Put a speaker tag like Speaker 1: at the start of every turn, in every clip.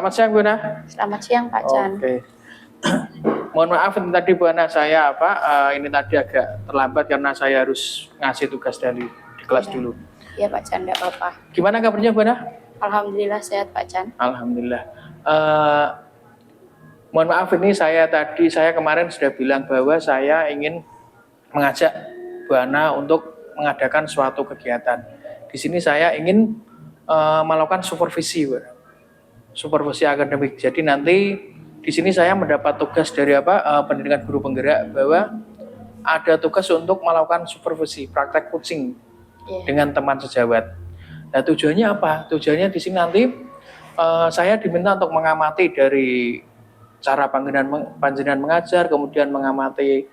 Speaker 1: Selamat siang Bu Ana.
Speaker 2: Selamat siang Pak Chan.
Speaker 1: Oke. Mohon maaf ini tadi Bu Ana saya ini tadi agak terlambat karena saya harus ngasih tugas di kelas dulu.
Speaker 2: Iya Pak Chan, enggak apa-apa.
Speaker 1: Gimana kabarnya Bu Ana?
Speaker 2: Alhamdulillah sehat Pak Chan.
Speaker 1: Alhamdulillah. Mohon maaf ini saya kemarin sudah bilang bahwa saya ingin mengajak Bu Ana untuk mengadakan suatu kegiatan. Di sini saya ingin melakukan supervisi, Bu. Supervisi akademik. Jadi nanti di sini saya mendapat tugas dari pendidikan guru penggerak bahwa ada tugas untuk melakukan supervisi praktek coaching dengan teman sejawat. Nah tujuannya apa? Tujuannya di sini nanti saya diminta untuk mengamati dari cara panjenengan mengajar, kemudian mengamati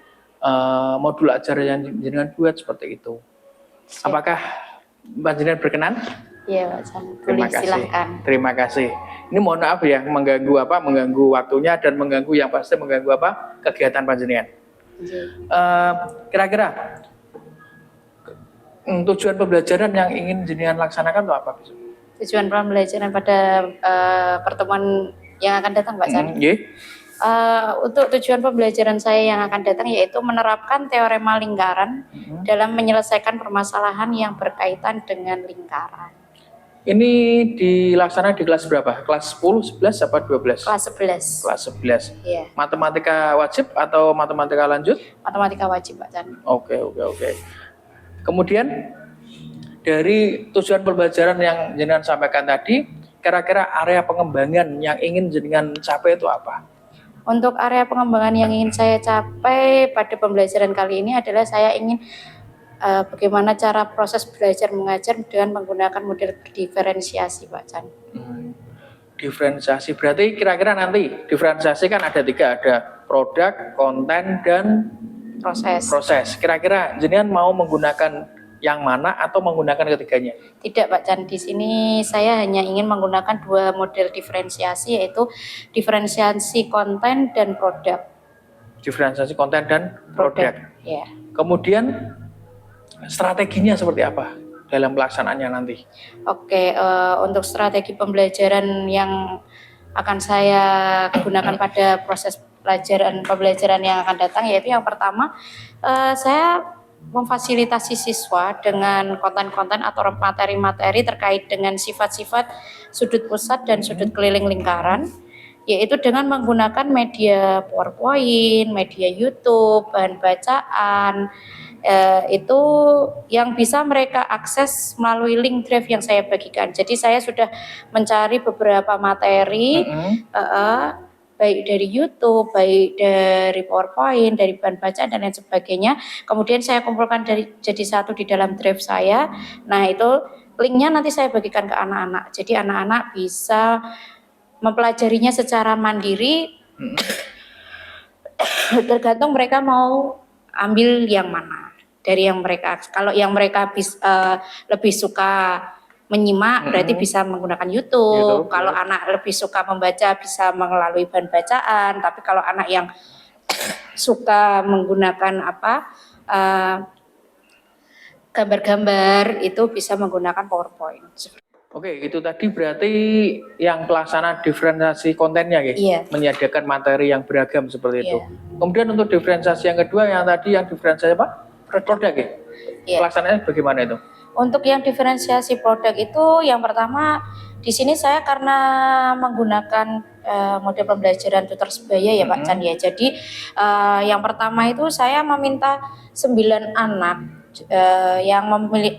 Speaker 1: modul ajar yang jenengan buat seperti itu. Siap. Apakah panjenengan berkenan?
Speaker 2: Iya Pak Chan.
Speaker 1: Terima kasih.
Speaker 2: Silahkan.
Speaker 1: Terima kasih. Ini mohon maaf ya mengganggu waktunya dan mengganggu kegiatan panjenengan. Kira-kira tujuan pembelajaran yang ingin jenengan laksanakan itu apa?
Speaker 2: Tujuan pembelajaran pada pertemuan yang akan datang Pak Chan. Untuk tujuan pembelajaran saya yang akan datang yaitu menerapkan teorema lingkaran dalam menyelesaikan permasalahan yang berkaitan dengan lingkaran.
Speaker 1: Ini dilaksanakan di kelas berapa? Kelas 10, 11, apa 12?
Speaker 2: Kelas 11.
Speaker 1: Kelas 11.
Speaker 2: Iya.
Speaker 1: Matematika wajib atau matematika lanjut?
Speaker 2: Matematika wajib Pak Chan.
Speaker 1: Oke. Kemudian dari tujuan pembelajaran yang jenengan sampaikan tadi, kira-kira area pengembangan yang ingin jenengan capai itu apa?
Speaker 2: Untuk area pengembangan yang ingin saya capai pada pembelajaran kali ini adalah saya ingin bagaimana cara proses belajar mengajar dengan menggunakan model berdiferensiasi Pak Chan.
Speaker 1: Diferensiasi berarti kira-kira nanti diferensiasi kan ada 3, ada produk, konten, dan proses. Kira-kira jenengan mau menggunakan yang mana atau menggunakan ketiganya? Tidak
Speaker 2: Pak Chan, di sini saya hanya ingin menggunakan 2 model diferensiasi yaitu diferensiasi konten dan produk.
Speaker 1: Diferensiasi konten dan produk.
Speaker 2: Ya.
Speaker 1: Kemudian strateginya seperti apa dalam pelaksanaannya nanti?
Speaker 2: Oke, untuk strategi pembelajaran yang akan saya gunakan pada proses pembelajaran yang akan datang yaitu yang pertama saya memfasilitasi siswa dengan konten-konten atau materi-materi terkait dengan sifat-sifat sudut pusat dan sudut keliling lingkaran, yaitu dengan menggunakan media PowerPoint, media YouTube, bahan bacaan, itu yang bisa mereka akses melalui link drive yang saya bagikan. Jadi saya sudah mencari beberapa materi, baik dari YouTube, baik dari PowerPoint, dari bahan bacaan dan lain sebagainya. Kemudian saya kumpulkan jadi satu di dalam drive saya. Nah itu linknya nanti saya bagikan ke anak-anak. Jadi anak-anak bisa mempelajarinya secara mandiri, tergantung mereka mau ambil yang mana dari yang mereka. Kalau yang mereka lebih suka menyimak berarti bisa menggunakan YouTube. Kalau anak lebih suka membaca bisa melalui bahan bacaan. Tapi kalau anak yang suka menggunakan gambar-gambar itu bisa menggunakan PowerPoint.
Speaker 1: Oke, itu tadi berarti yang pelaksana diferensiasi kontennya ya?
Speaker 2: Iya.
Speaker 1: Menyediakan materi yang beragam seperti itu. Kemudian untuk diferensiasi yang kedua yang tadi yang diferensiasi apa? Produk ya?
Speaker 2: Iya.
Speaker 1: Pelaksanaannya bagaimana itu?
Speaker 2: Untuk yang diferensiasi produk itu yang pertama di sini saya karena menggunakan model pembelajaran tutor sebaya ya Pak Chan ya. Jadi yang pertama itu saya meminta 9 anak yang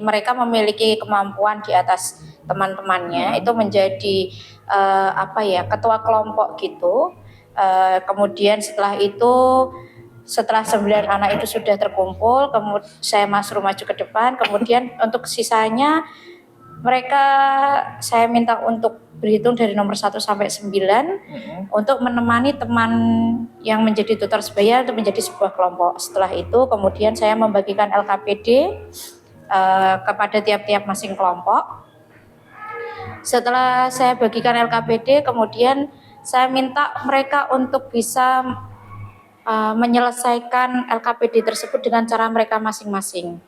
Speaker 2: mereka memiliki kemampuan di atas teman-temannya itu menjadi ketua kelompok gitu. Kemudian setelah 9 anak itu sudah terkumpul, kemudian saya maju ke depan, kemudian untuk sisanya mereka saya minta untuk berhitung dari nomor 1 sampai 9 untuk menemani teman yang menjadi tutor sebaya untuk menjadi sebuah kelompok. Setelah itu kemudian saya membagikan LKPD kepada tiap-tiap masing kelompok. Setelah saya bagikan LKPD, kemudian saya minta mereka untuk bisa menyelesaikan LKPD tersebut dengan cara mereka masing-masing.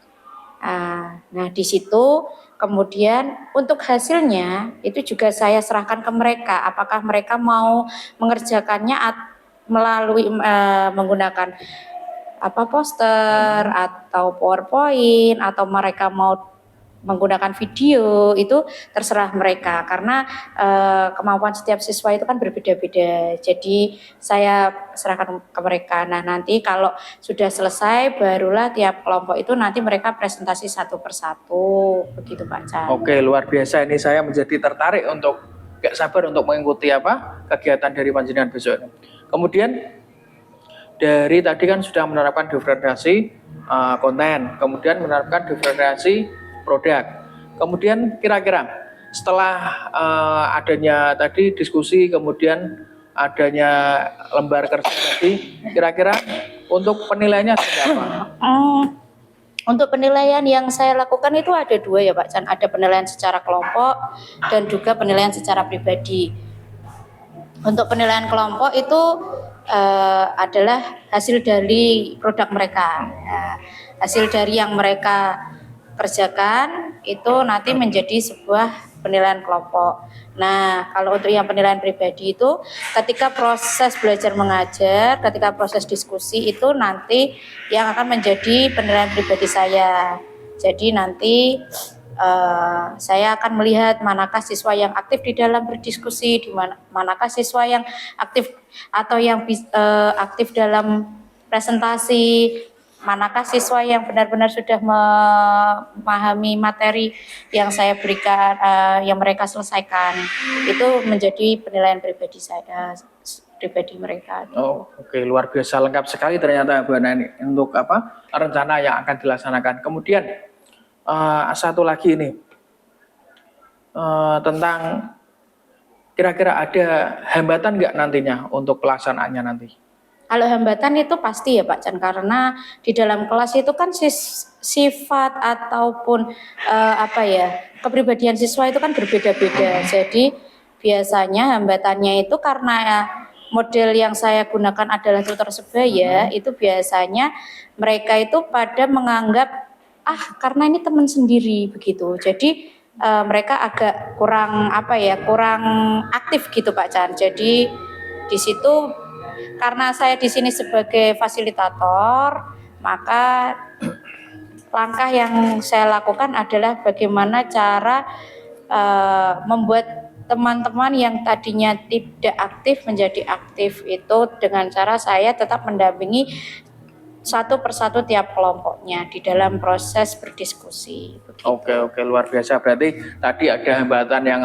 Speaker 2: Nah, di situ Kemudian untuk hasilnya itu juga saya serahkan ke mereka, apakah mereka mau mengerjakannya melalui menggunakan poster atau PowerPoint, atau mereka mau menggunakan video, itu terserah mereka, karena kemampuan setiap siswa itu kan berbeda-beda. Jadi saya serahkan ke mereka. Nah, nanti kalau sudah selesai barulah tiap kelompok itu nanti mereka presentasi satu persatu, begitu Pak Chan.
Speaker 1: Oke, luar biasa. Ini saya menjadi tertarik untuk gak sabar untuk mengikuti kegiatan dari panjenengan besok. Kemudian dari tadi kan sudah menerapkan diferensiasi konten, kemudian menerapkan diferensiasi produk. Kemudian kira-kira setelah adanya tadi diskusi, kemudian adanya lembar kerja tadi, kira-kira untuk penilaiannya seperti apa?
Speaker 2: Untuk penilaian yang saya lakukan itu ada dua ya Pak Chan, ada penilaian secara kelompok dan juga penilaian secara pribadi. Untuk penilaian kelompok itu adalah hasil dari produk mereka. Nah, hasil dari yang mereka kerjakan itu nanti menjadi sebuah penilaian kelompok. Nah, kalau untuk yang penilaian pribadi itu ketika proses belajar mengajar, ketika proses diskusi itu nanti yang akan menjadi penilaian pribadi saya. Jadi nanti saya akan melihat manakah siswa yang aktif di dalam berdiskusi, manakah siswa yang aktif atau yang aktif dalam presentasi, manakah siswa yang benar-benar sudah memahami materi yang saya berikan, yang mereka selesaikan. Itu menjadi penilaian pribadi saya, pribadi mereka.
Speaker 1: Oh, oke, luar biasa, lengkap sekali ternyata Bu Ana ini untuk rencana yang akan dilaksanakan. Kemudian satu lagi ini tentang kira-kira ada hambatan nggak nantinya untuk pelaksanaannya nanti?
Speaker 2: Kalau hambatan itu pasti ya Pak Chan, karena di dalam kelas itu kan sifat ataupun kepribadian siswa itu kan berbeda-beda. Jadi biasanya hambatannya itu karena model yang saya gunakan adalah tutor sebaya, itu biasanya mereka itu pada menganggap karena ini teman sendiri begitu. Jadi mereka agak kurang aktif gitu Pak Chan. Jadi di situ karena saya di sini sebagai fasilitator, maka langkah yang saya lakukan adalah bagaimana cara membuat teman-teman yang tadinya tidak aktif menjadi aktif, itu dengan cara saya tetap mendampingi satu persatu tiap kelompoknya di dalam proses berdiskusi. Begitu.
Speaker 1: Oke, luar biasa. Berarti tadi ada hambatan yang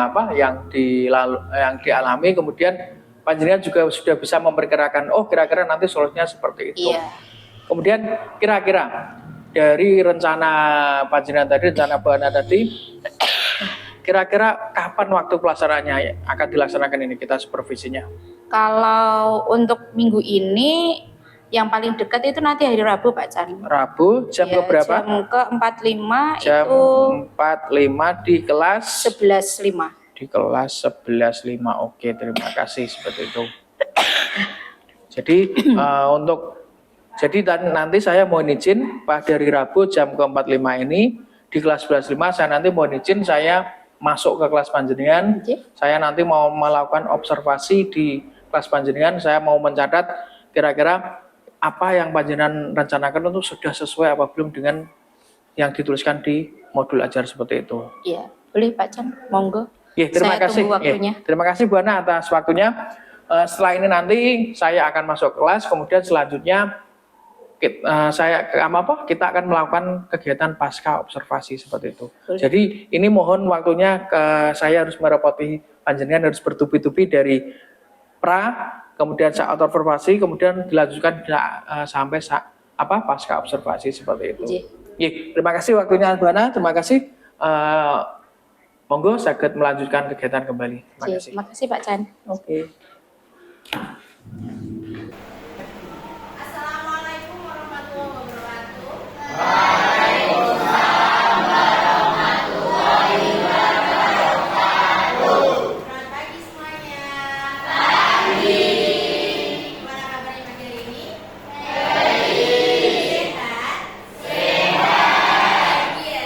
Speaker 1: dialami, kemudian panjenengan juga sudah bisa memperkirakan, kira-kira nanti solusinya seperti itu.
Speaker 2: Iya.
Speaker 1: Kemudian kira-kira dari rencana panjenengan tadi, rencana Bu Ana tadi, kira-kira kapan waktu pelaksanaannya akan dilaksanakan ini, kita supervisinya?
Speaker 2: Kalau untuk minggu ini yang paling dekat itu nanti hari Rabu Pak Chan.
Speaker 1: Rabu jam berapa?
Speaker 2: Jam ke-45
Speaker 1: jam
Speaker 2: itu
Speaker 1: 45 di kelas
Speaker 2: 11.5.
Speaker 1: Di kelas 11.5. Oke, terima kasih seperti itu. Jadi nanti saya mohon izin pada hari Rabu jam ke-45 ini di kelas 11.5 saya nanti mohon izin saya masuk ke kelas panjenengan. Saya nanti mau melakukan observasi di kelas panjenengan, saya mau mencatat kira-kira apa yang panjenengan rencanakan itu sudah sesuai apa belum dengan yang dituliskan di modul ajar seperti itu.
Speaker 2: Iya, boleh Pak Chan, monggo.
Speaker 1: Terima kasih. Terima kasih Bu Ana atas waktunya. Setelah ini nanti saya akan masuk kelas, kemudian selanjutnya kita akan melakukan kegiatan pasca observasi seperti itu. Boleh. Jadi ini mohon waktunya saya harus merepoti panjenengan, harus bertubi-tubi dari kemudian saat observasi, kemudian dilanjutkan sampai pasca observasi seperti itu. Terima kasih waktunya Bu Ana, terima kasih. Monggo saged melanjutkan kegiatan kembali.
Speaker 2: Terima kasih Pak Chan.
Speaker 1: Oke.
Speaker 3: Assalamualaikum warahmatullahi wabarakatuh.
Speaker 4: Waalaikumsalam warahmatullahi wabarakatuh.
Speaker 3: Selamat pagi semuanya.
Speaker 4: Pagi.
Speaker 3: Gimana kabarnya pagi hari ini?
Speaker 4: Baik.
Speaker 3: Sehat?
Speaker 4: Sehat.
Speaker 3: Bahagia?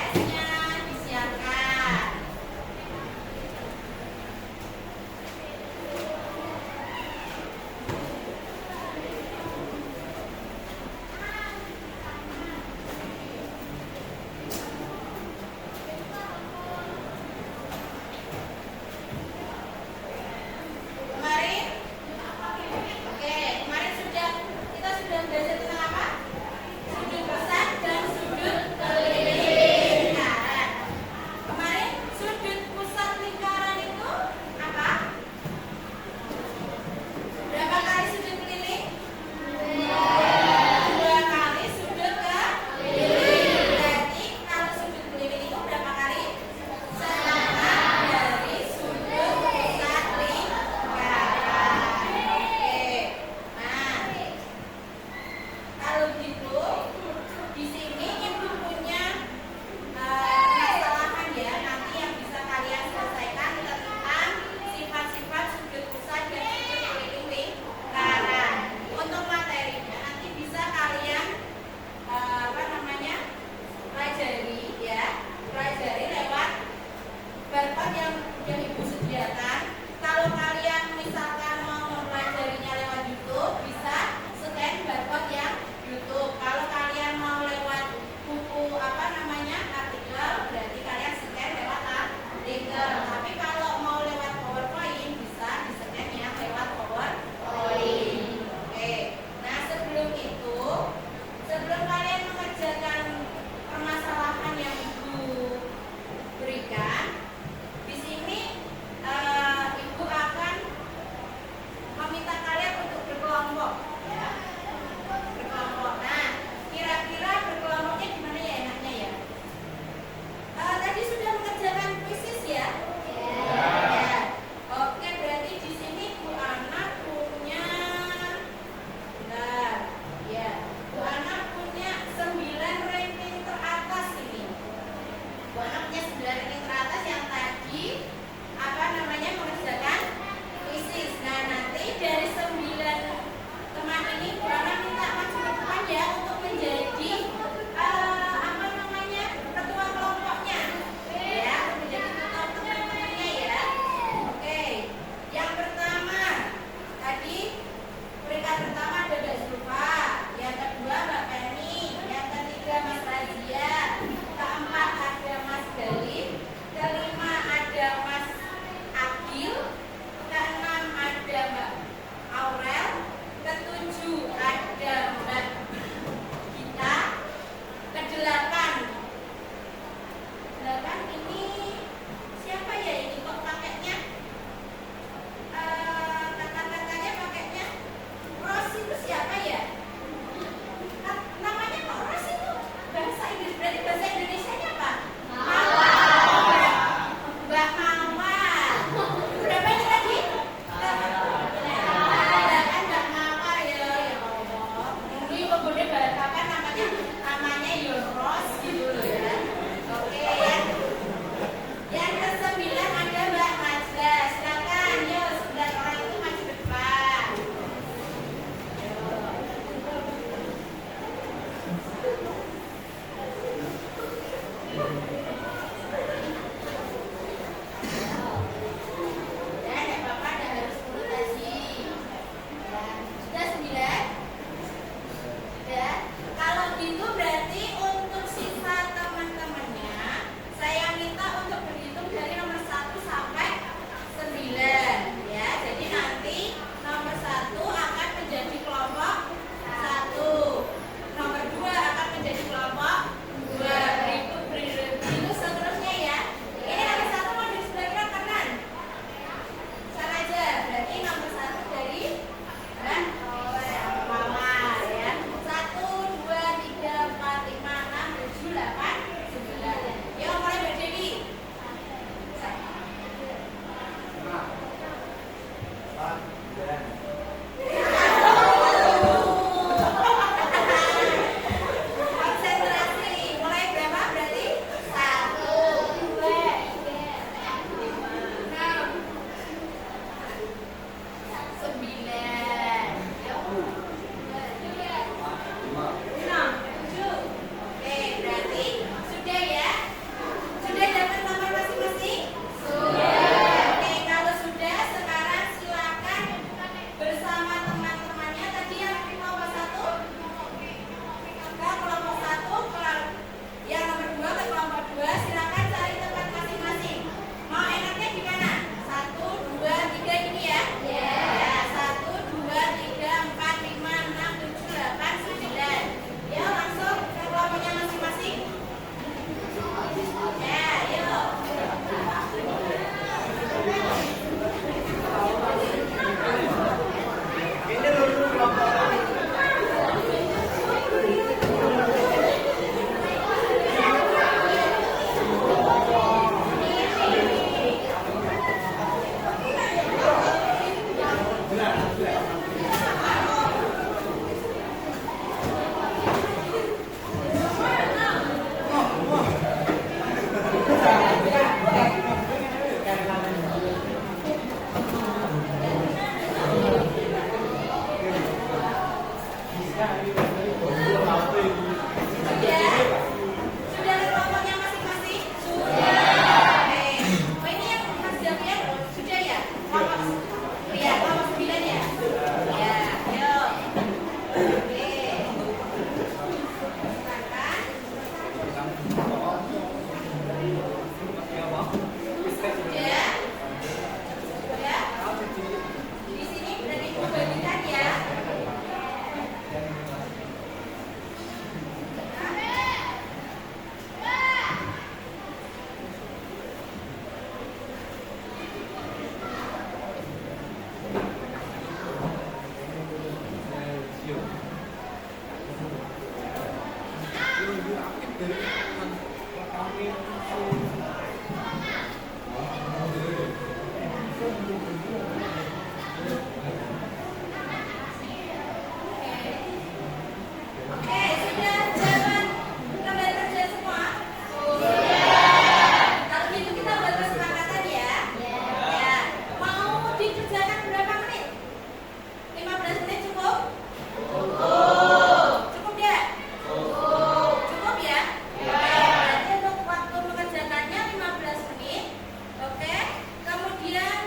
Speaker 3: TPS-nya disiapkan. Kemarin, oke, kemarin kita sudah belajar tentang apa? Sudut besar dan sudut lingkaran. Kemarin sudut pusat lingkaran itu apa? Berapa kali sudut keliling? Dua kali sudut keliling. Berarti kalau sudut keliling itu berapa kali? Sama dari sudut pusat lingkaran. Oke. Nah, kalau gitu di sini ibu punya permasalahan ya nanti yang bisa kalian selesaikan tentang sifat-sifat sudut pusat dan sudut keliling lingkaran. Untuk materinya nanti bisa kalian pelajari lewat barcode yang udah ibu sediakan. Kalau kalian misalkan mau mempelajarinya lewat YouTube bisa scan barcode yang YouTube. Kalau kalian mau lewat buku artikel berarti kalian scan lewat artikel. Tapi kalau mau lewat PowerPoint bisa di scan yang lewat PowerPoint. Oke. Nah sebelum kalian mengerjakan permasalahan yang ibu berikan, di sini ibu akan meminta kalian untuk berkelompok, ya. Berkelompok. Nah, kira-kira berkelompoknya gimana ya enaknya ya? Tadi sudah mengerjakan kuisis ya? Ya. Oke, berarti di sini Bu Ana punya, bentar, ya. Bu Ana punya 9 ranking teratas ini. Bu Ana punya 9 ranking teratas yang tadi mengerjakan kuisis. Nah, nanti dari 9 teman ini Bu Ana minta maju ke depan ya untuk menjadi ketua kelompoknya. Ya, menjadi ketua kelompoknya ya. Oke. Yang pertama tadi peringkat pertama ada Mbak Zulfa, yang kedua Mbak Penny, yang ketiga Mas Razia, keempat ada Mas Galih, kelima ada Mas Agil, keenam ada Mbak Aurel, ketujuh ada Mbak Gita, kedelapan ini siapa ya ini kok pakainya kakak-kakaknya pakainya Ros itu siapa ya? Namanya kok Ros itu bahasa Inggris, berarti bahasa Indonesianya apa? Mawar. Mbak Mawar. Berapa ini tadi? Kan Mbak Mawar ya Allah. Ini kemudian bahasa namanya Ros gitu loh ya. Oke ya. Yang ke-9 ada Mbak Najla. Silakan, yuk 9 orang itu maju depan. Dan ya Bapak ada harus mutasi. Sudah 9? Ya. Kalau gitu berarti untuk sisa teman-temannya saya minta untuk berhitung dari nomor 1 sampai 9 ya. Jadi nanti nomor 1 akan menjadi kelompok 1, nomor 2 akan menjadi kelompok 2. Berikut Ya. Ya. Di sini udah dibagikan ya. Oke, sudah jalan kembali kerja semua? Kalau gitu kita buat kesepakatan ya. Ya. Mau dikerjakan berapa menit? 15 menit cukup? Cukup ya? Cukup ya? Berarti untuk waktu mengerjakannya 15 menit. Oke. Kemudian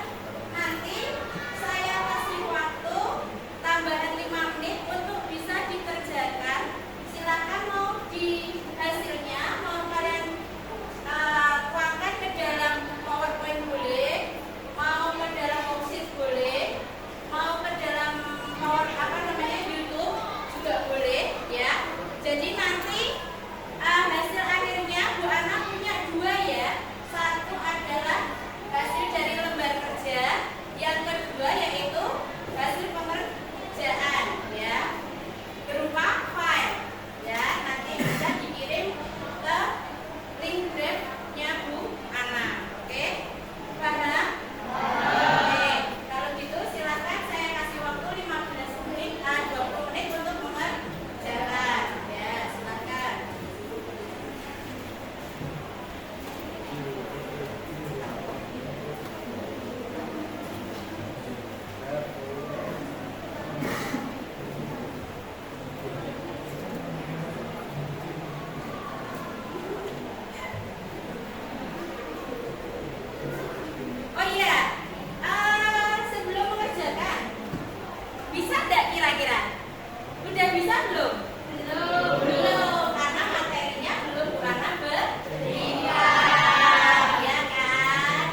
Speaker 3: nanti saya kasih waktu tambahan 5 menit untuk bisa dikerjakan. Silakan mau di hasilnya mau kalian tuangkan ke dalam PowerPoint boleh, mau ke dalam worksheet boleh, mau ke dalam YouTube juga boleh ya. Jadi nanti hasil akhirnya Bu Ana punya 2 ya. Satu adalah hasil dari lembar kerja, yang kedua yaitu hasil pengerjaan ya, berupa file ya. Nanti bisa dikirim ke link drive-nya Bu Ana. Oke? Paham? Oke. Kalau gitu silakan saya kasih waktu 15 menit 20 menit untuk mengerjakan. Ya, silakan. Oh iya, sebelum mengerjakan, bisa tidak kira-kira? Udah bisa belum? Belum, karena materinya belum karena berikan, ya kan?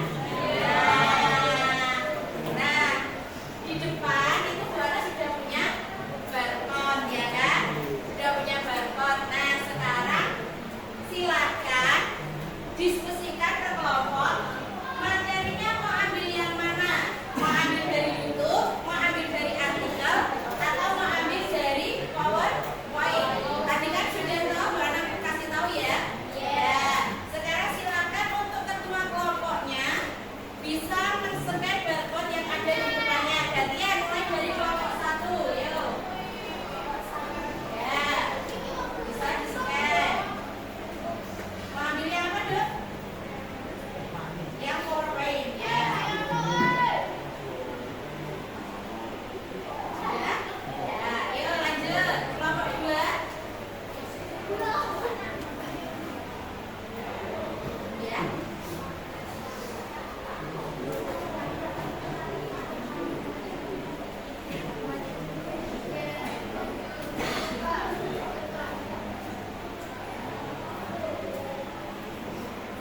Speaker 3: Ya. Nah, di depan itu Bu Ana sudah punya barcode, ya kan? Sudah punya barcode. Nah, sekarang silakan diskusikan ke kelompok. Materinya mau ambil yang mana? Mau ambil dari YouTube, mau ambil dari artikel, atau mau ambil dari PowerPoint? Tadi kan sudah tahu, Bu Ana kasih tahu ya. Ya. Sekarang silakan untuk ketua kelompoknya bisa men-scan barcode yang ada di depannya. Gantian mulai dari kelompok 1, yuk. Ya. Bisa di-scan. Mau ambil yang apa, Dok? Yang PowerPoint ya. Ya. Ya, yuk lanjut. Kelompok 2. Ya.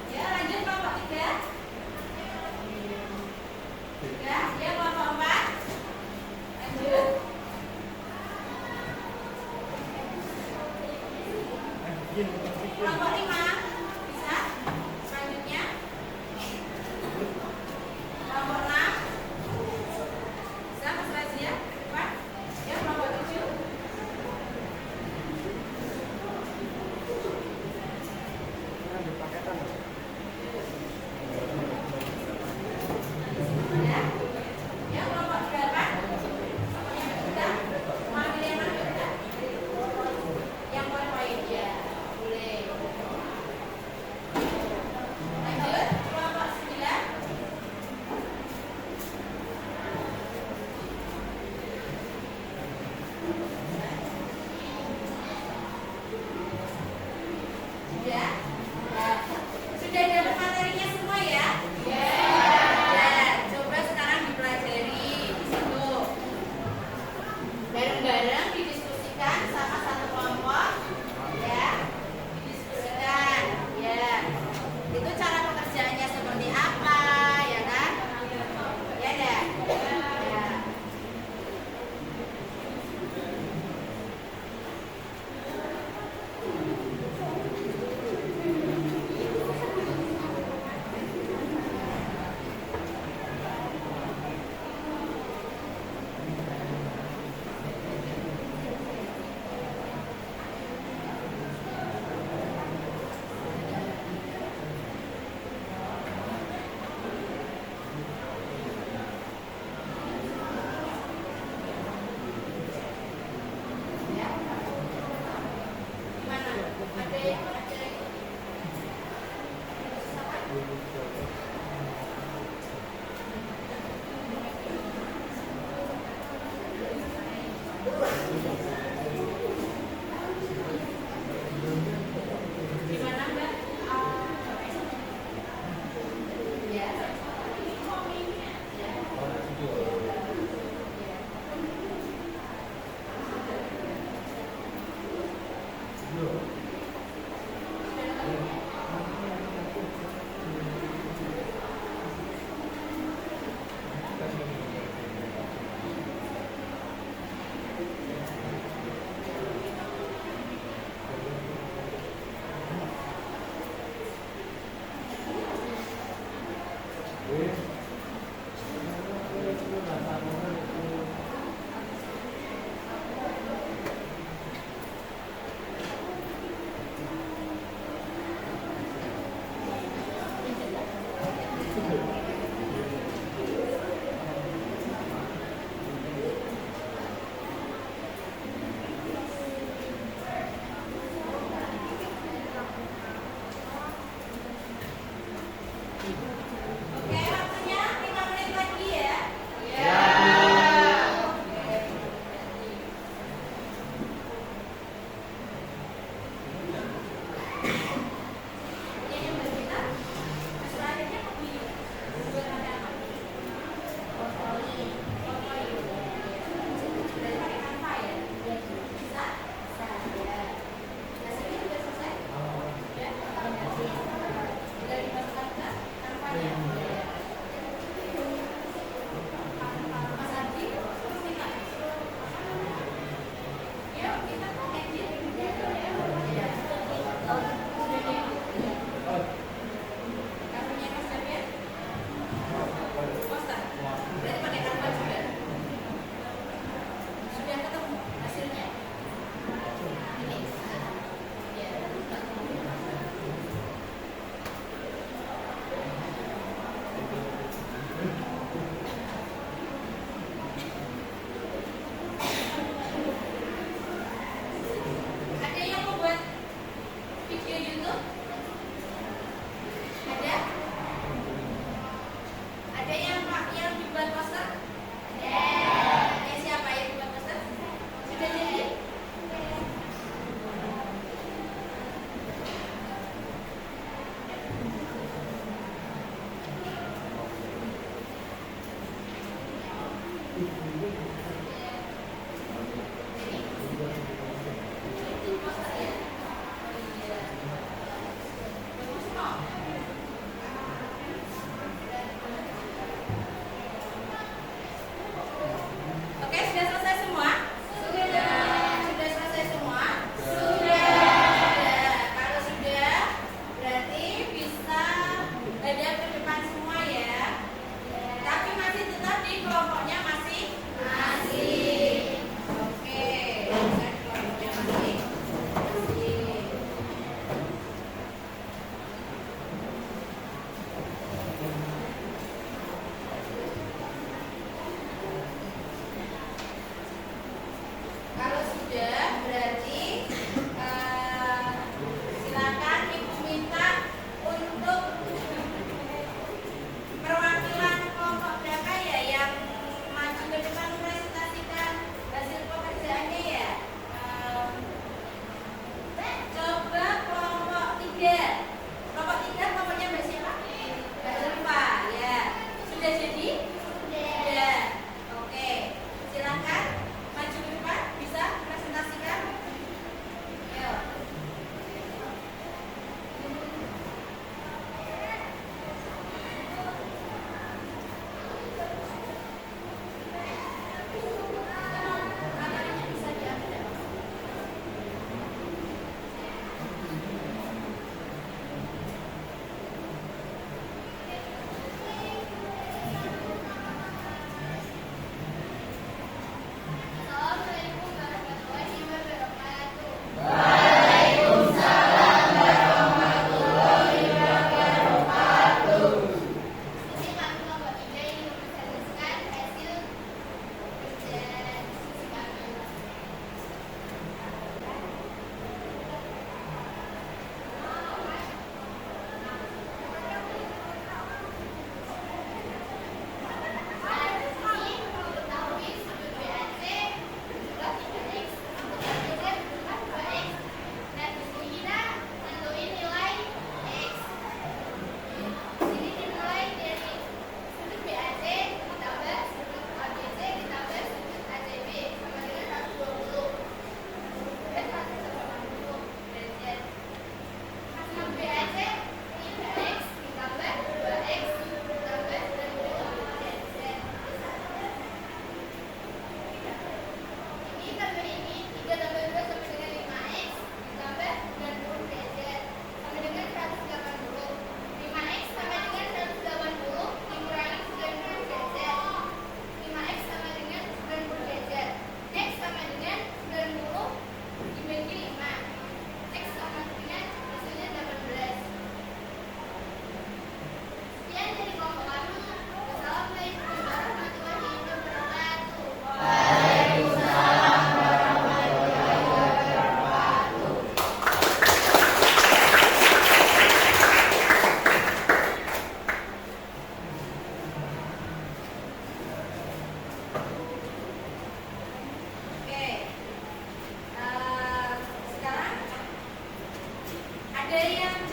Speaker 3: Ya, lanjut kelompok 3. Ya, dia kelompok 4. Lanjut. Kelompok 5. Bisa? Selanjutnya. Kelompok 6. Bisa, Mas Razia? Pak? Ya, kelompok 7. Ya. Ya, kelompok 8. Yang kita mau ambil yang mana kita? Yang PowerPoint ya. Boleh.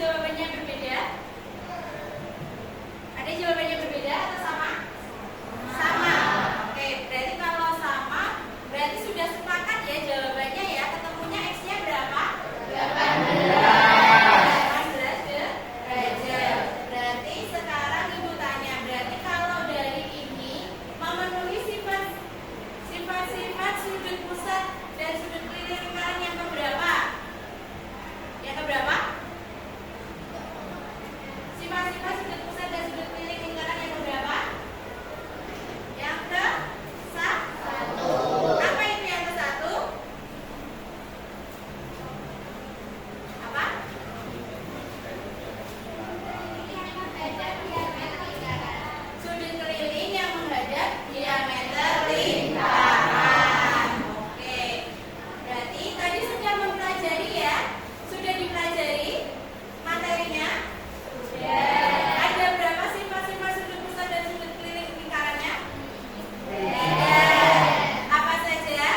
Speaker 3: jawabannya berbeda? Ada jawabannya berbeda atau sama? Sama. Oke, berarti kalau sama, berarti sudah sepakat ya jawabannya ya. Ketemunya X-nya berapa? 18 derajat. Berarti sekarang Ibu tanya, berarti kalau dari ini memenuhi sifat-sifat sudut pusat dan sudut keliling lingkaran yang keberapa? Yang keberapa? Sifat-sifat sudut pusat dan sudut keliling lingkaran yang keberapa? Yang ke satu. Apa itu yang ke satu? Apa? Sudut keliling yang menghadap diameter lingkaran. Oke. Berarti tadi sudah mempelajari ya? Sudah dipelajari materinya? Ada berapa sifat-sifat sudut pusat dan sudut keliling lingkarannya? Tiga. Apa saja?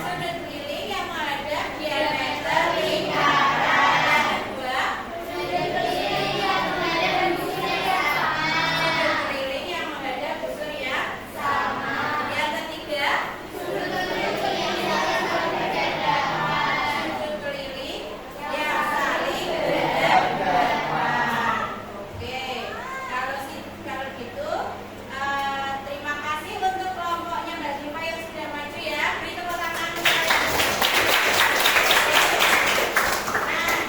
Speaker 3: Sudut keliling yang menghadap diameter lingkaran. Yang kedua, sudut keliling yang menghadap busur yang sama. Yang ketiga, sudut keliling yang saling berhadapan. Oke, kalau gitu, terima kasih untuk kelompoknya Mbak Ziva yang sudah maju ya. Beri tepuk tangan. Nah,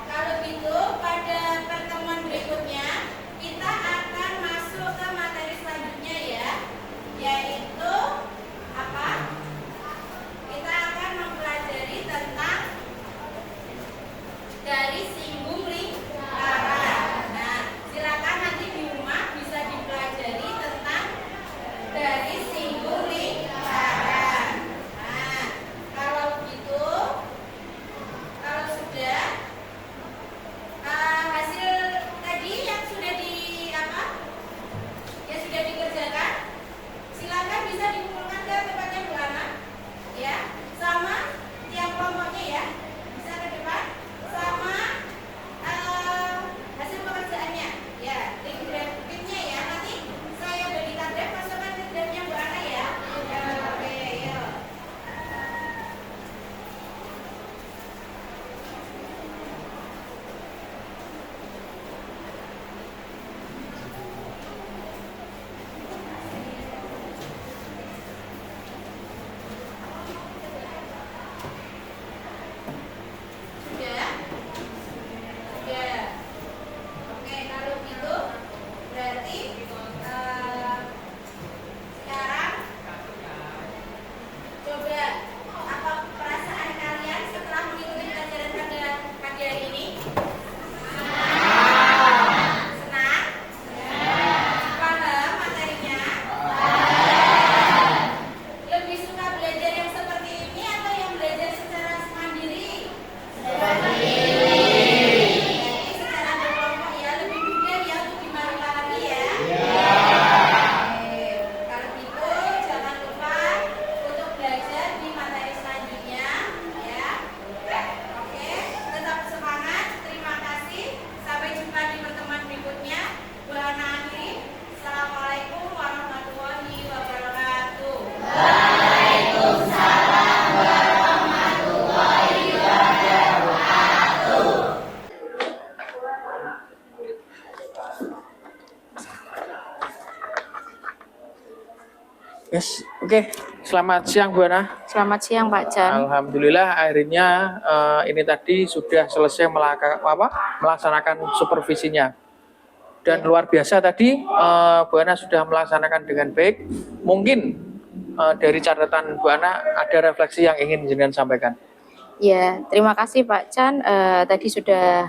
Speaker 3: kalau gitu pada pertemuan berikutnya kita akan masuk ke materi selanjutnya ya, yaitu apa? Kita akan mempelajari tentang garis singgung lingkaran. Nah, silakan nanti di rumah bisa dipelajari tentang garis singgung lingkaran. Nah, kalau gitu, kalau sudah hasil tadi yang sudah dikerjakan, silakan bisa dikumpulkan ke tempatnya Bu Ana, ya, sama tiap kelompoknya ya, bisa ke depan, sama hasil pekerjaannya, ya, link grafitnya ya, nanti saya berikan draft, masukkan ke draftnya Bu Ana ya. Oke, yuk. Sudah? Sudah. Oke, kalau gitu berarti sekarang coba apa perasaan kalian setelah mengikuti pelajaran pada pagi hari ini? Senang? Paham materinya? Lebih suka belajar yang seperti ini atau yang belajar secara mandiri? Jadi secara berkelompok ya, lebih mudah ya untuk dipahami ya. Oke, kalau gitu jangan lupa untuk belajar di materi selanjutnya ya. Oke, tetap semangat. Terima kasih. Sampai jumpa di pertemuan berikutnya. Bu Ana akhiri. Assalamualaikum warahmatullahi wabarakatuh.
Speaker 1: Yes, oke. Selamat siang Bu Ana.
Speaker 2: Selamat siang Pak Chan.
Speaker 1: Alhamdulillah akhirnya ini tadi sudah selesai melaksanakan supervisinya. Dan luar biasa tadi Bu Ana sudah melaksanakan dengan baik. Mungkin dari catatan Bu Ana ada refleksi yang ingin jenengan sampaikan.
Speaker 2: Ya, terima kasih Pak Chan. Tadi sudah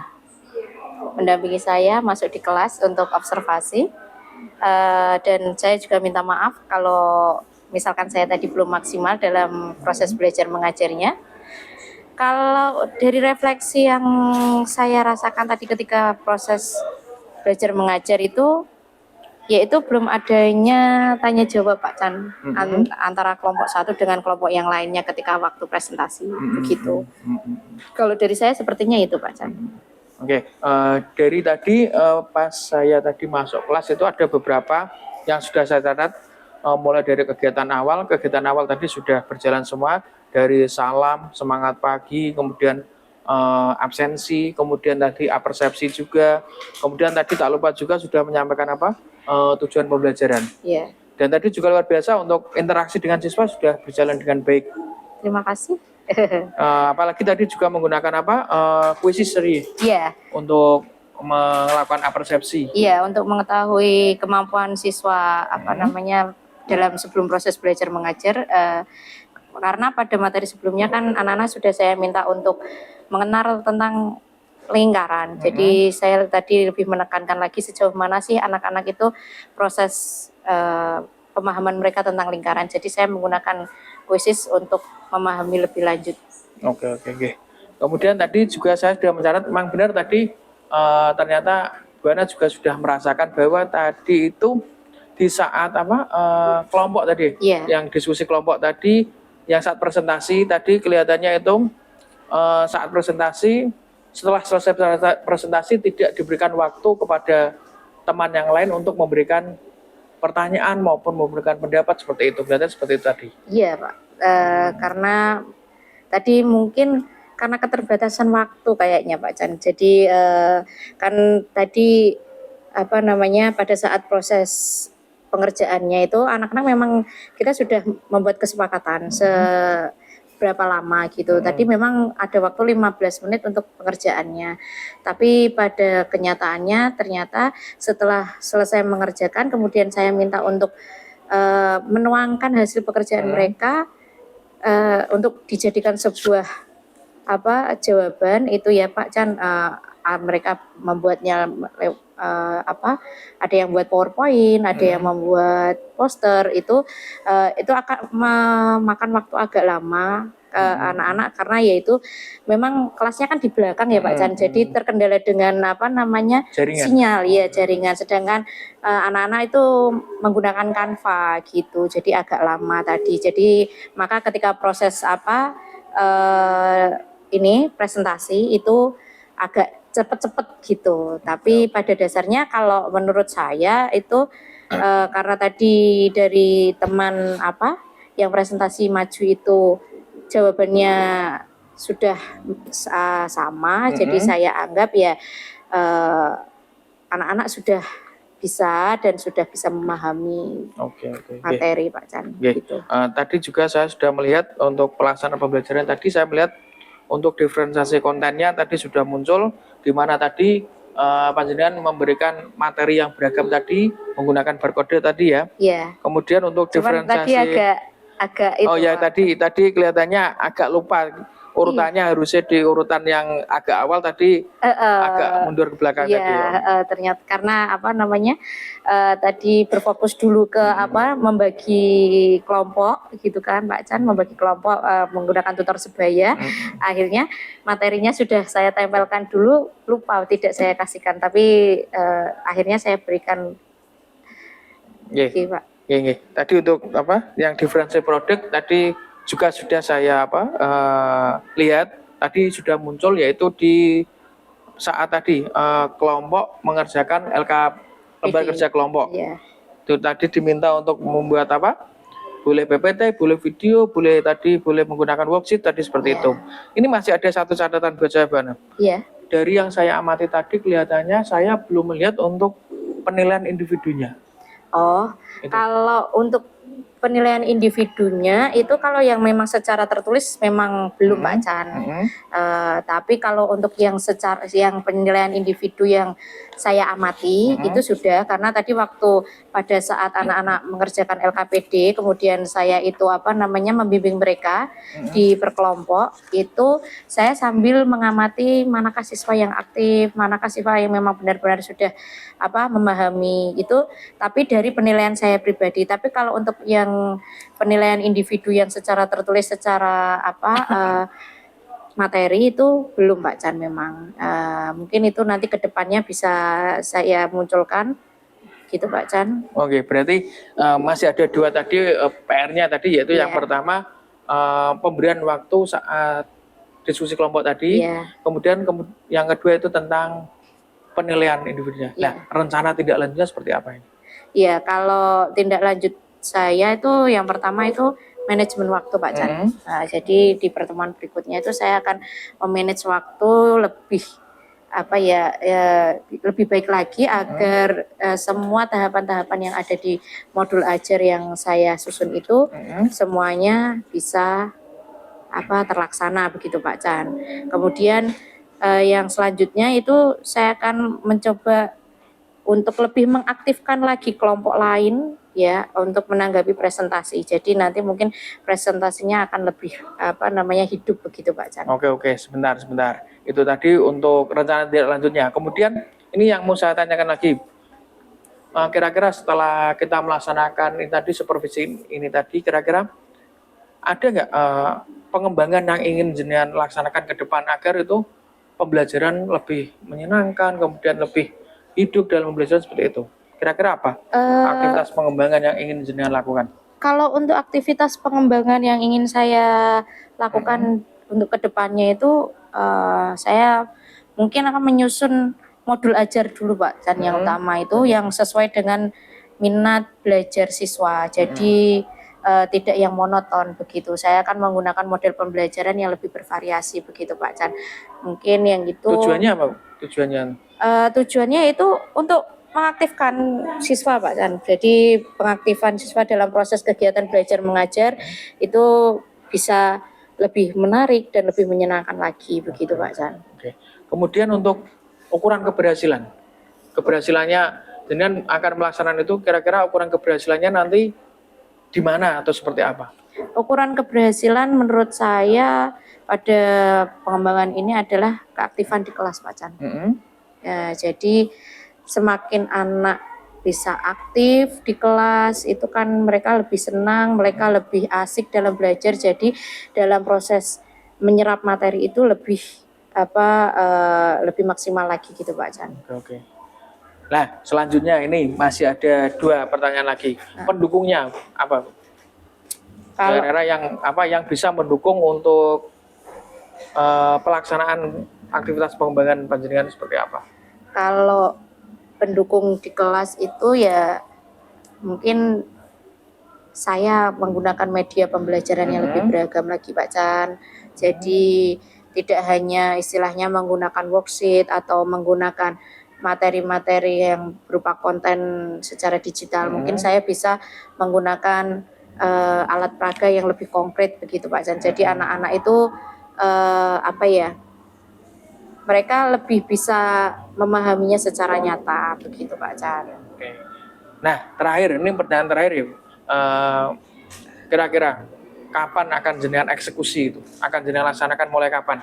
Speaker 2: mendampingi saya masuk di kelas untuk observasi. Dan saya juga minta maaf kalau misalkan saya tadi belum maksimal dalam proses belajar mengajarnya. Kalau dari refleksi yang saya rasakan tadi ketika proses belajar mengajar itu, yaitu belum adanya tanya jawab Pak Chan antara kelompok satu dengan kelompok yang lainnya ketika waktu presentasi begitu. Kalau dari saya sepertinya itu Pak Chan.
Speaker 1: Oke, dari tadi pas saya tadi masuk kelas itu ada beberapa yang sudah saya catat, mulai dari kegiatan awal tadi sudah berjalan semua, dari salam, semangat pagi, kemudian absensi, kemudian tadi apersepsi juga, kemudian tadi tak lupa juga sudah menyampaikan apa tujuan pembelajaran.
Speaker 2: Iya.
Speaker 1: Dan tadi juga luar biasa untuk interaksi dengan siswa sudah berjalan dengan baik.
Speaker 2: Terima kasih.
Speaker 1: Apalagi tadi juga menggunakan apa kuis seri
Speaker 2: Iya.
Speaker 1: untuk melakukan apersepsi.
Speaker 2: Iya, untuk mengetahui kemampuan siswa apa namanya dalam sebelum proses belajar mengajar. Karena pada materi sebelumnya kan anak-anak sudah saya minta untuk mengenal tentang lingkaran. Jadi saya tadi lebih menekankan lagi sejauh mana sih anak-anak itu proses pemahaman mereka tentang lingkaran. Jadi saya menggunakan kuisis untuk memahami lebih lanjut.
Speaker 1: Oke. Kemudian tadi juga saya sudah mencatat, memang benar tadi ternyata Bu Ana juga sudah merasakan bahwa tadi itu di saat kelompok tadi, yang diskusi kelompok tadi, yang saat presentasi tadi kelihatannya itu saat presentasi, setelah selesai presentasi tidak diberikan waktu kepada teman yang lain untuk memberikan pertanyaan maupun memberikan pendapat seperti itu. Kelihatan seperti itu tadi.
Speaker 2: Iya Pak, karena tadi mungkin karena keterbatasan waktu kayaknya Pak Chan. Jadi kan tadi pada saat proses pengerjaannya itu anak-anak memang kita sudah membuat kesepakatan seberapa lama gitu. Tadi memang ada waktu 15 menit untuk pengerjaannya. Tapi pada kenyataannya ternyata setelah selesai mengerjakan kemudian saya minta untuk menuangkan hasil pekerjaan mereka untuk dijadikan sebuah jawaban itu ya Pak Chan. Mereka membuatnya ada yang buat PowerPoint, ada yang membuat poster, itu akan memakan waktu agak lama anak-anak karena yaitu memang kelasnya kan di belakang ya Pak Chan. Jadi terkendala dengan jaringan. Sedangkan anak-anak itu menggunakan Canva gitu. Jadi agak lama tadi. Jadi maka ketika proses presentasi itu agak cepet-cepet gitu. Tapi pada dasarnya kalau menurut saya itu karena tadi dari teman yang presentasi maju itu jawabannya sudah sama, jadi saya anggap ya anak-anak sudah bisa dan sudah bisa memahami materi Pak Chan. Gitu.
Speaker 1: Tadi juga saya sudah melihat untuk pelaksanaan pembelajaran tadi saya melihat untuk diferensiasi kontennya tadi sudah muncul, di mana tadi panjenengan memberikan materi yang beragam tadi menggunakan barcode tadi ya.
Speaker 2: Iya.
Speaker 1: Kemudian untuk diferensiasi.
Speaker 2: Tadi agak itu.
Speaker 1: Oh ya tadi kelihatannya agak lupa urutannya, harusnya di urutan yang agak awal tadi agak mundur ke belakang tadi.
Speaker 2: Ternyata karena tadi berfokus dulu ke membagi kelompok gitu kan Pak Chan, membagi kelompok menggunakan tutor sebaya. Akhirnya materinya sudah saya tempelkan dulu, lupa tidak saya kasihkan, tapi akhirnya saya berikan. Pak.
Speaker 1: Tadi untuk yang diferensiasi produk tadi juga sudah saya lihat tadi sudah muncul, yaitu di saat tadi kelompok mengerjakan lembar kerja kelompok. Itu tadi diminta untuk membuat boleh PPT, boleh video, boleh menggunakan worksheet tadi seperti itu. Ini masih ada satu catatan buat saya Bana. Dari yang saya amati tadi kelihatannya saya belum melihat untuk penilaian individunya.
Speaker 2: Kalau untuk penilaian individunya itu kalau yang memang secara tertulis memang belum Pak Chan. Tapi kalau untuk yang penilaian individu yang saya amati itu sudah, karena tadi waktu pada saat anak-anak mengerjakan LKPD kemudian saya itu membimbing mereka di berkelompok, itu saya sambil mengamati manakah siswa yang aktif, manakah siswa yang memang benar-benar sudah memahami itu, tapi dari penilaian saya pribadi. Tapi kalau untuk yang penilaian individu yang secara tertulis secara materi itu belum Pak Chan memang. Mungkin itu nanti ke depannya bisa saya munculkan begitu Pak Chan.
Speaker 1: Oke, berarti masih ada dua tadi PR-nya tadi, yaitu yang
Speaker 2: Iya.
Speaker 1: pertama pemberian waktu saat diskusi kelompok tadi,
Speaker 2: Iya.
Speaker 1: kemudian yang kedua itu tentang penilaian individunya.
Speaker 2: Iya.
Speaker 1: Nah, rencana tindak lanjutnya seperti apa ini?
Speaker 2: Ya, kalau tindak lanjut saya itu yang pertama itu manajemen waktu Pak Chan. Nah, jadi di pertemuan berikutnya itu saya akan memanage waktu lebih lebih baik lagi agar semua tahapan-tahapan yang ada di modul ajar yang saya susun itu semuanya bisa terlaksana begitu Pak Chan. Kemudian yang selanjutnya itu saya akan mencoba untuk lebih mengaktifkan lagi kelompok lain ya untuk menanggapi presentasi. Jadi nanti mungkin presentasinya akan lebih hidup begitu Pak Chan.
Speaker 1: Oke, sebentar. Itu tadi untuk rencana tindak lanjutnya. Kemudian ini yang mau saya tanyakan lagi. Kira-kira setelah kita melaksanakan ini tadi supervisi ini tadi, kira-kira ada nggak pengembangan yang ingin jenengan laksanakan ke depan agar itu pembelajaran lebih menyenangkan, kemudian lebih hidup dalam pembelajaran seperti itu? Kira-kira apa aktivitas pengembangan yang ingin jenengan lakukan?
Speaker 2: Kalau untuk aktivitas pengembangan yang ingin saya lakukan untuk kedepannya itu saya mungkin akan menyusun modul ajar dulu Pak Chan. Yang utama itu yang sesuai dengan minat belajar siswa. Jadi tidak yang monoton begitu. Saya akan menggunakan model pembelajaran yang lebih bervariasi begitu Pak Chan. Mungkin yang itu.
Speaker 1: Tujuannya apa?
Speaker 2: Tujuannya itu untuk mengaktifkan siswa Pak Chan. Jadi pengaktifan siswa dalam proses kegiatan belajar mengajar itu bisa lebih menarik dan lebih menyenangkan lagi begitu Pak Chan.
Speaker 1: Oke. Kemudian untuk ukuran keberhasilannya dengan akan melaksanakan itu, kira-kira ukuran keberhasilannya nanti di mana atau seperti apa?
Speaker 2: Ukuran keberhasilan menurut saya pada pengembangan ini adalah keaktifan di kelas Pak Chan. Ya, jadi semakin anak bisa aktif di kelas itu kan mereka lebih senang, mereka lebih asik dalam belajar. Jadi dalam proses menyerap materi itu lebih maksimal lagi gitu Pak Chan.
Speaker 1: Oke. Nah, selanjutnya ini masih ada dua pertanyaan lagi. Pendukungnya apa? Kira-kira yang bisa mendukung untuk pelaksanaan aktivitas pengembangan panjenengan seperti apa?
Speaker 2: Kalau pendukung di kelas itu ya mungkin saya menggunakan media pembelajaran yang lebih beragam lagi Pak Chan. Jadi tidak hanya istilahnya menggunakan worksheet atau menggunakan materi-materi yang berupa konten secara digital. Mungkin saya bisa menggunakan alat peraga yang lebih konkret begitu Pak Chan. Jadi anak-anak itu mereka lebih bisa memahaminya secara nyata begitu Pak Chan.
Speaker 1: Oke. Nah, ini pertanyaan terakhir ya. Kira-kira kapan akan jenengan eksekusi itu? Akan jenengan laksanakan mulai kapan?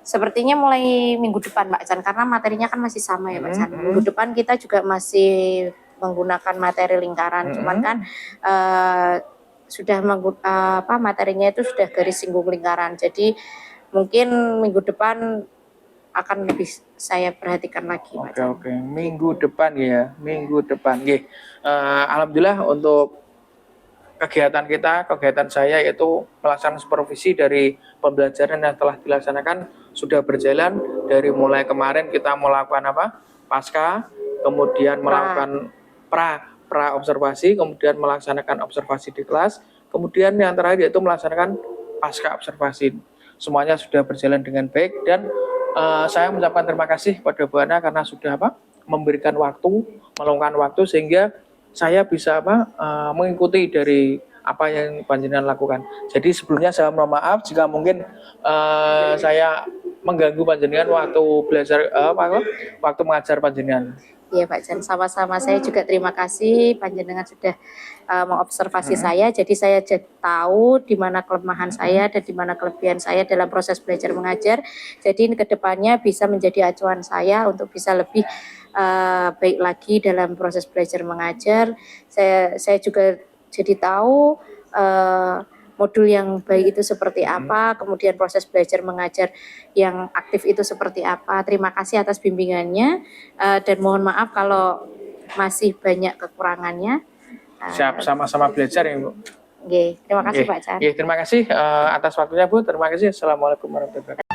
Speaker 2: Sepertinya mulai minggu depan Pak Chan, karena materinya kan masih sama ya Pak Chan. Minggu depan kita juga masih menggunakan materi lingkaran, cuman kan materinya itu sudah garis singgung lingkaran. Jadi mungkin minggu depan akan lebih saya perhatikan lagi Pak Chan.
Speaker 1: Oke. Minggu depan. Alhamdulillah untuk kegiatan saya yaitu melaksanakan supervisi dari pembelajaran yang telah dilaksanakan sudah berjalan dari mulai kemarin kita melakukan pasca, kemudian melakukan pra observasi, kemudian melaksanakan observasi di kelas, kemudian yang terakhir yaitu melaksanakan pasca observasi. Semuanya sudah berjalan dengan baik dan saya mengucapkan terima kasih kepada Bu Ana karena sudah memberikan waktu, meluangkan waktu sehingga saya bisa mengikuti dari apa yang panjenengan lakukan. Jadi sebelumnya saya mohon maaf jika mungkin saya mengganggu panjenengan waktu belajar waktu mengajar panjenengan.
Speaker 2: Iya Pak Chan, sama-sama. Saya juga terima kasih panjenengan sudah mengobservasi saya. Jadi saya tahu di mana kelemahan saya dan di mana kelebihan saya dalam proses belajar mengajar. Jadi kedepannya bisa menjadi acuan saya untuk bisa lebih baik lagi dalam proses belajar mengajar. Saya juga jadi tahu modul yang baik itu seperti apa, kemudian proses belajar mengajar yang aktif itu seperti apa. Terima kasih atas bimbingannya dan mohon maaf kalau masih banyak kekurangannya.
Speaker 1: Siap, sama-sama belajar ya, Bu.
Speaker 2: Oke, terima kasih
Speaker 1: Oke.
Speaker 2: Pak Chan.
Speaker 1: Oke, terima kasih atas waktunya, Bu. Terima kasih. Assalamualaikum warahmatullahi wabarakatuh.